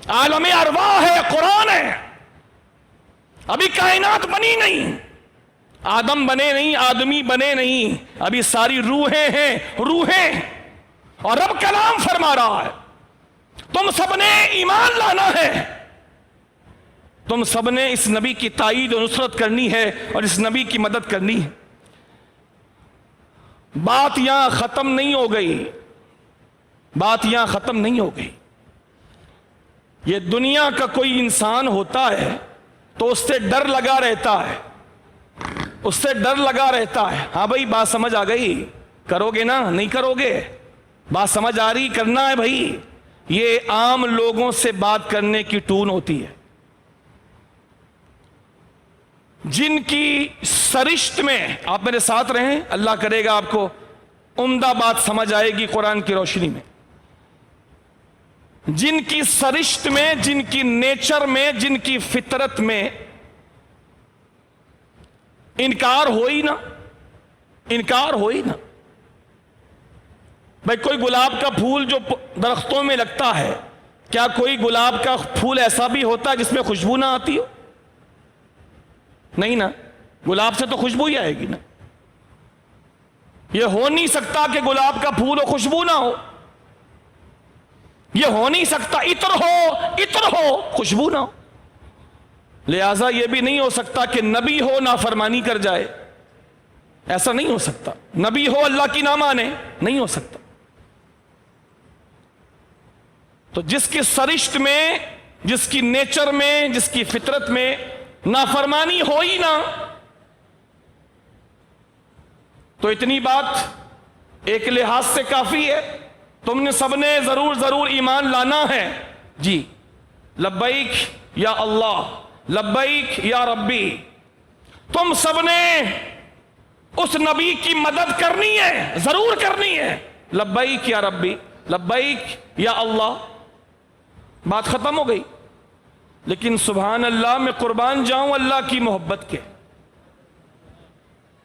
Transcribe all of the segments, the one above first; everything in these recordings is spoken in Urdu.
عالم ارواح ہے، قرآن ہے. ابھی کائنات بنی نہیں، آدم بنے نہیں، آدمی بنے نہیں، ابھی ساری روحیں ہیں، روحیں. اور رب کلام فرما رہا ہے تم سب نے ایمان لانا ہے، تم سب نے اس نبی کی تائید و نصرت کرنی ہے اور اس نبی کی مدد کرنی ہے. بات یہاں ختم نہیں ہو گئی، بات یہاں ختم نہیں ہو گئی. یہ دنیا کا کوئی انسان ہوتا ہے تو اس سے ڈر لگا رہتا ہے، اس سے ڈر لگا رہتا ہے. ہاں بھائی بات سمجھ آ گئی، کرو گے نا؟ نہیں کرو گے؟ بات سمجھ آ رہی؟ کرنا ہے بھائی. یہ عام لوگوں سے بات کرنے کی ٹون ہوتی ہے. جن کی سرشت میں، آپ میرے ساتھ رہیں، اللہ کرے گا آپ کو عمدہ بات سمجھ آئے گی قرآن کی روشنی میں. جن کی سرشت میں، جن کی نیچر میں، جن کی فطرت میں انکار ہوئی نا، انکار ہوئی نا. بھائی کوئی گلاب کا پھول جو درختوں میں لگتا ہے، کیا کوئی گلاب کا پھول ایسا بھی ہوتا ہے جس میں خوشبو نہ آتی ہو؟ نہیں نا، گلاب سے تو خوشبو ہی آئے گی نا. یہ ہو نہیں سکتا کہ گلاب کا پھول ہو خوشبو نہ ہو. یہ ہو نہیں سکتا عطر ہو خوشبو نہ ہو. لہذا یہ بھی نہیں ہو سکتا کہ نبی ہو نافرمانی کر جائے. ایسا نہیں ہو سکتا. نبی ہو اللہ کی نہ مانے، نہیں ہو سکتا. تو جس کی سرشت میں، جس کی نیچر میں، جس کی فطرت میں نافرمانی ہو ہی نہ، تو اتنی بات ایک لحاظ سے کافی ہے. تم نے سب نے ضرور ایمان لانا ہے. جی لبیک یا اللہ، لبیک یا ربی. تم سب نے اس نبی کی مدد کرنی ہے، ضرور کرنی ہے. لبیک یا ربی، لبیک یا اللہ. بات ختم ہو گئی. لیکن سبحان اللہ، میں قربان جاؤں اللہ کی محبت کے.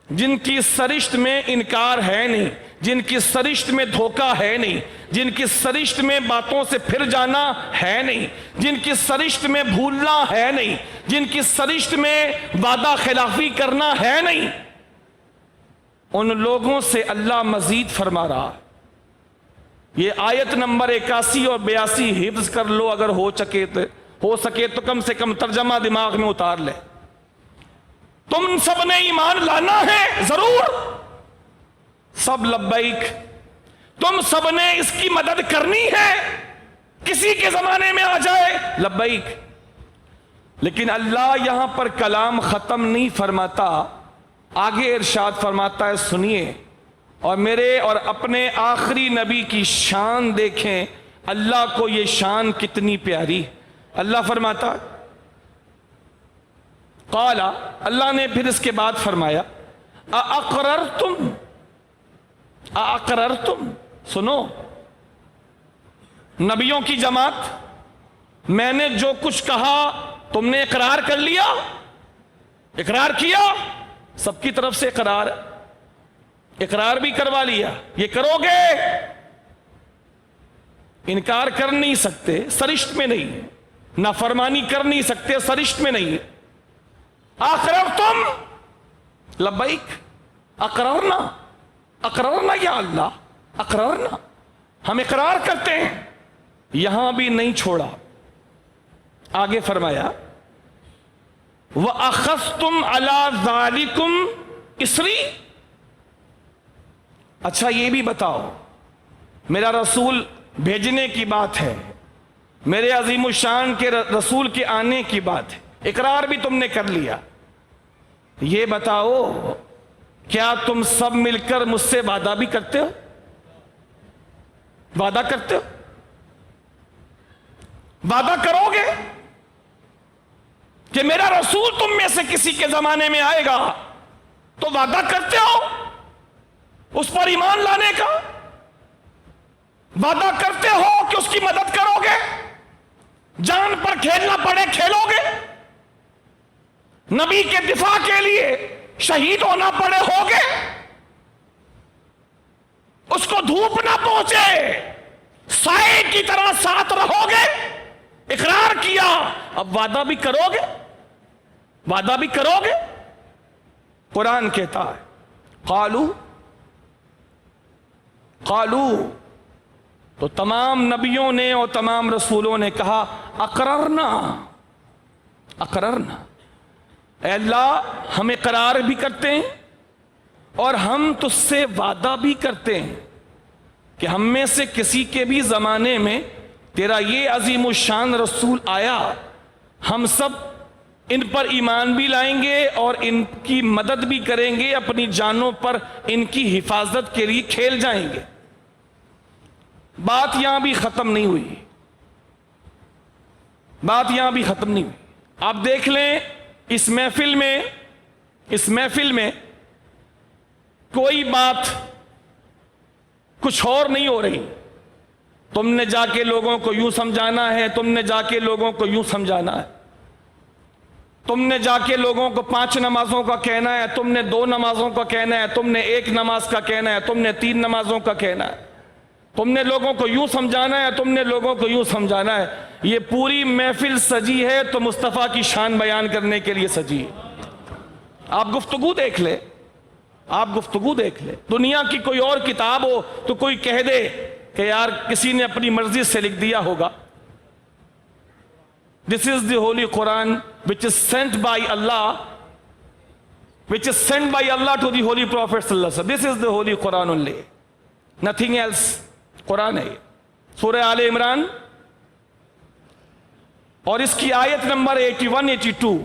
جن کی سرشت میں انکار ہے نہیں، جن کی سرشت میں دھوکہ ہے نہیں، جن کی سرشت میں باتوں سے پھر جانا ہے نہیں، جن کی سرشت میں بھولنا ہے نہیں، جن کی سرشت میں وعدہ خلافی کرنا ہے نہیں، ان لوگوں سے اللہ مزید فرما رہا. یہ آیت نمبر 81 اور 82 حفظ کر لو اگر ہو سکے تو کم سے کم ترجمہ دماغ میں اتار لے. تم سب نے ایمان لانا ہے ضرور، سب لبیک. تم سب نے اس کی مدد کرنی ہے، کسی کے زمانے میں آ جائے لبیک. لیکن اللہ یہاں پر کلام ختم نہیں فرماتا، آگے ارشاد فرماتا ہے سنیے. اور میرے اور اپنے آخری نبی کی شان دیکھیں، اللہ کو یہ شان کتنی پیاری. اللہ فرماتا قال، اللہ نے پھر اس کے بعد فرمایا اَأَقْرَرْتُمْ، اَأَقْرَرْتُمْ. سنو نبیوں کی جماعت، میں نے جو کچھ کہا تم نے اقرار کر لیا، اقرار کیا. سب کی طرف سے اقرار، اقرار بھی کروا لیا. یہ کرو گے، انکار کر نہیں سکتے، سرشت میں نہیں. نافرمانی کر نہیں سکتے، سرشت میں نہیں. اقررتم لبیک، اقررنا، اقررنا یا اللہ، اقررنا، ہم اقرار کرتے ہیں. یہاں بھی نہیں چھوڑا، آگے فرمایا وَأَخَذْتُمْ عَلَى ذَلِكُمْ إِصْرِي. اچھا یہ بھی بتاؤ، میرا رسول بھیجنے کی بات ہے، میرے عظیم الشان کے رسول کے آنے کی بات ہے، اقرار بھی تم نے کر لیا. یہ بتاؤ کیا تم سب مل کر مجھ سے وعدہ بھی کرتے ہو؟ وعدہ کرتے ہو؟ وعدہ کرو گے کہ میرا رسول تم میں سے کسی کے زمانے میں آئے گا، تو وعدہ کرتے ہو اس پر ایمان لانے کا؟ وعدہ کرتے ہو کہ اس کی مدد کرو گے؟ جان پر کھیلنا پڑے کھیلو گے؟ نبی کے دفاع کے لیے شہید ہونا پڑے ہوگے؟ اس کو دھوپ نہ پہنچے سائے کی طرح ساتھ رہو گے؟ اقرار اب وعدہ بھی کرو گے؟ وعدہ بھی کرو گے؟ قرآن کہتا ہے قالو تو تمام نبیوں نے اور تمام رسولوں نے کہا اقررنا اے اللہ ہم اقرار بھی کرتے ہیں اور ہم تجھ سے وعدہ بھی کرتے ہیں کہ ہم میں سے کسی کے بھی زمانے میں تیرا یہ عظیم الشان رسول آیا، ہم سب ان پر ایمان بھی لائیں گے اور ان کی مدد بھی کریں گے، اپنی جانوں پر ان کی حفاظت کے لیے کھیل جائیں گے۔ بات یہاں بھی ختم نہیں ہوئی، بات یہاں بھی ختم نہیں ہوئی۔ آپ دیکھ لیں اس محفل میں کوئی بات کچھ اور نہیں ہو رہی۔ تم نے جا کے لوگوں کو یوں سمجھانا ہے، تم نے جا کے لوگوں کو یوں سمجھانا ہے، تم نے جا کے لوگوں کو 5 نمازوں کا کہنا ہے، تم نے 2 نمازوں کا کہنا ہے، تم نے 1 نماز کا کہنا ہے، تم نے 3 نمازوں کا کہنا ہے، تم نے لوگوں کو یوں سمجھانا ہے، تم نے لوگوں کو یوں سمجھانا ہے۔ یہ پوری محفل سجی ہے تو مصطفیٰ کی شان بیان کرنے کے لیے سجی ہے۔ آپ گفتگو دیکھ لیں، آپ گفتگو دیکھ لیں۔ دنیا کی کوئی اور کتاب ہو تو کوئی کہہ دے کہ یار کسی نے اپنی مرضی سے لکھ دیا ہوگا۔ This is the Holy Quran which is sent by Allah, which is sent by Allah to the Holy Prophet sallallahu alaihi wasallam. This is the Holy Quran only, nothing else. قرآن ہے یہ، سورہ آل عمران اور اس کی آیت نمبر 81-82۔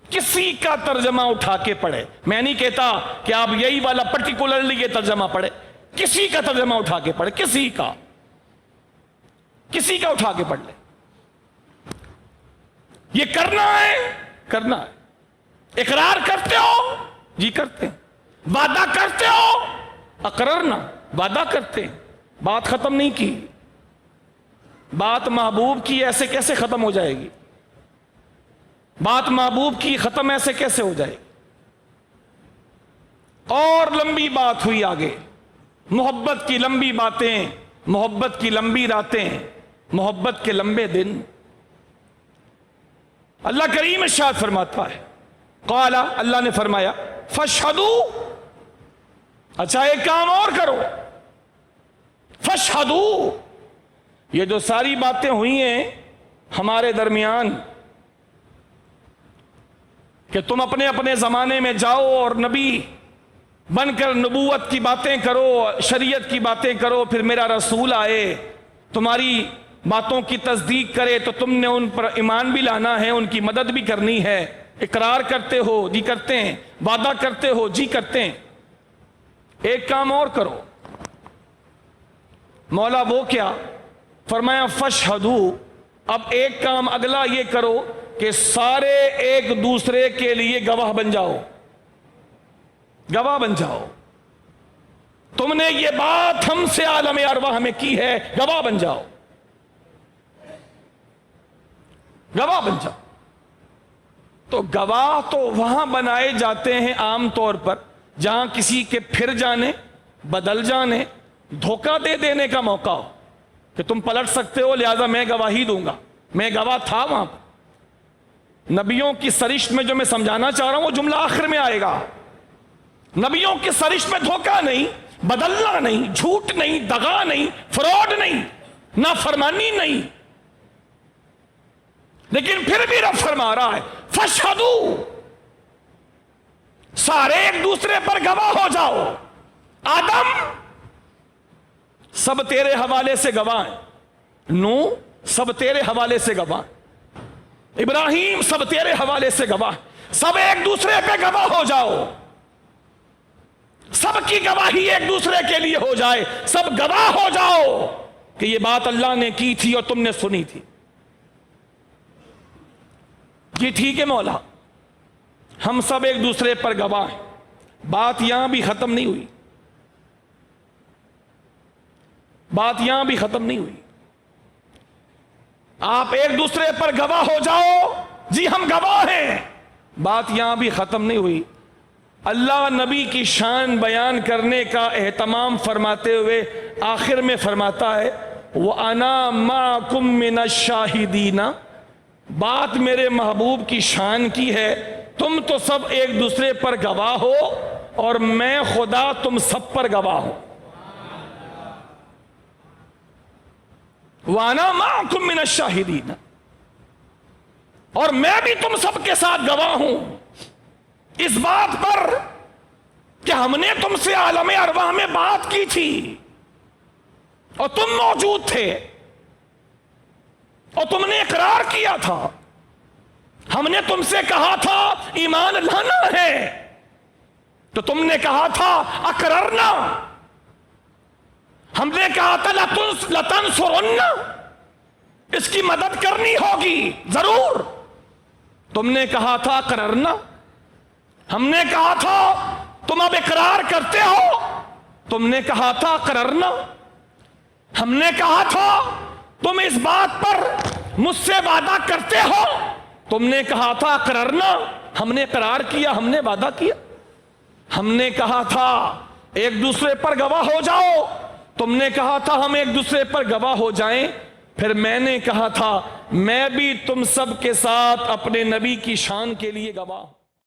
کسی کا ترجمہ اٹھا کے پڑھے، میں نہیں کہتا کہ آپ یہی والا پرٹیکولرلی یہ ترجمہ پڑھے، کسی کا ترجمہ اٹھا کے پڑھے، کسی کا اٹھا کے پڑھ لے۔ یہ کرنا ہے۔ اقرار کرتے ہو؟ جی کرتے ہیں۔ وعدہ کرتے ہو؟ اقررنا، وعدہ کرتے ہیں۔ بات ختم نہیں کی، بات محبوب کی ایسے کیسے ختم ہو جائے گی؟ بات محبوب کی ختم ایسے کیسے ہو جائے گی؟ اور لمبی بات ہوئی آگے، محبت کی لمبی باتیں، محبت کی لمبی راتیں، محبت کے لمبے دن۔ اللہ کریم ارشاد فرماتا ہے، قال، اللہ نے فرمایا، فاشہدوا، اچھا ایک کام اور کرو، فاشہدوا، یہ جو ساری باتیں ہوئی ہیں ہمارے درمیان کہ تم اپنے اپنے زمانے میں جاؤ اور نبی بن کر نبوت کی باتیں کرو، شریعت کی باتیں کرو، پھر میرا رسول آئے تمہاری باتوں کی تصدیق کرے تو تم نے ان پر ایمان بھی لانا ہے، ان کی مدد بھی کرنی ہے۔ اقرار کرتے ہو؟ جی کرتے ہیں۔ وعدہ کرتے ہو؟ جی کرتے ہیں۔ ایک کام اور کرو۔ مولا وہ کیا؟ فرمایا فاشہدوا، اب ایک کام اگلا یہ کرو کہ سارے ایک دوسرے کے لیے گواہ بن جاؤ، گواہ بن جاؤ۔ تم نے یہ بات ہم سے عالم ارواح میں کی ہے، گواہ بن جاؤ، گواہ بن جاؤ۔ تو گواہ تو وہاں بنائے جاتے ہیں عام طور پر جہاں کسی کے پھر جانے، بدل جانے، دھوکہ دے دینے کا موقع ہو کہ تم پلٹ سکتے ہو لہذا میں گواہی دوں گا، میں گواہ تھا وہاں پر۔ نبیوں کی سرشت میں جو میں سمجھانا چاہ رہا ہوں وہ جملہ آخر میں آئے گا۔ نبیوں کی سرشت میں دھوکہ نہیں، بدلنا نہیں، جھوٹ نہیں، دغا نہیں، فراڈ نہیں، نافرمانی نہیں، لیکن پھر بھی رب فرما رہا ہے فاشہدوا، سارے ایک دوسرے پر گواہ ہو جاؤ۔ آدم سب تیرے حوالے سے گواہ ہیں، نو سب تیرے حوالے سے گواہ، ابراہیم سب تیرے حوالے سے گواہ، سب ایک دوسرے پہ گواہ ہو جاؤ، سب کی گواہی ایک دوسرے کے لیے ہو جائے، سب گواہ ہو جاؤ کہ یہ بات اللہ نے کی تھی اور تم نے سنی تھی۔ جی ٹھیک ہے مولا، ہم سب ایک دوسرے پر گواہ ہیں۔ بات یہاں بھی ختم نہیں ہوئی، بات یہاں بھی ختم نہیں ہوئی۔ آپ ایک دوسرے پر گواہ ہو جاؤ، جی ہم گواہ ہیں، بات یہاں بھی ختم نہیں ہوئی۔ اللہ نبی کی شان بیان کرنے کا اہتمام فرماتے ہوئے آخر میں فرماتا ہے وَأَنَا مَعَكُم مِّنَ الشَّاهِدِينَ، بات میرے محبوب کی شان کی ہے. تم تو سب ایک دوسرے پر گواہ ہو اور میں خدا تم سب پر گواہ ہوں. وَأَنَا مَعَكُم مِّنَ الشَّاهِدِينَ, اور میں بھی تم سب کے ساتھ گواہ ہوں اس بات پر کہ ہم نے تم سے عالم ارواح میں بات کی تھی اور تم موجود تھے اور تم نے اقرار کیا تھا. ہم نے تم سے کہا تھا ایمان لانا ہے تو تم نے کہا تھا اقررنا. ہم نے کہا تھا لتنصرن, اس کی مدد کرنی ہوگی ضرور. تم نے کہا تھا اقررنا. ہم نے کہا تھا تم اب اقرار کرتے ہو, تم نے کہا تھا اقررنا. ہم نے کہا تھا تم اس بات پر مجھ سے وعدہ کرتے ہو, تم نے کہا تھا اقررنا. ہم نے اقرار کیا, ہم نے وعدہ کیا. ہم نے کہا تھا ایک دوسرے پر گواہ ہو جاؤ, تم نے کہا تھا ہم ایک دوسرے پر گواہ ہو جائیں. پھر میں نے کہا تھا میں بھی تم سب کے ساتھ اپنے نبی کی شان کے لیے گواہ ہوں.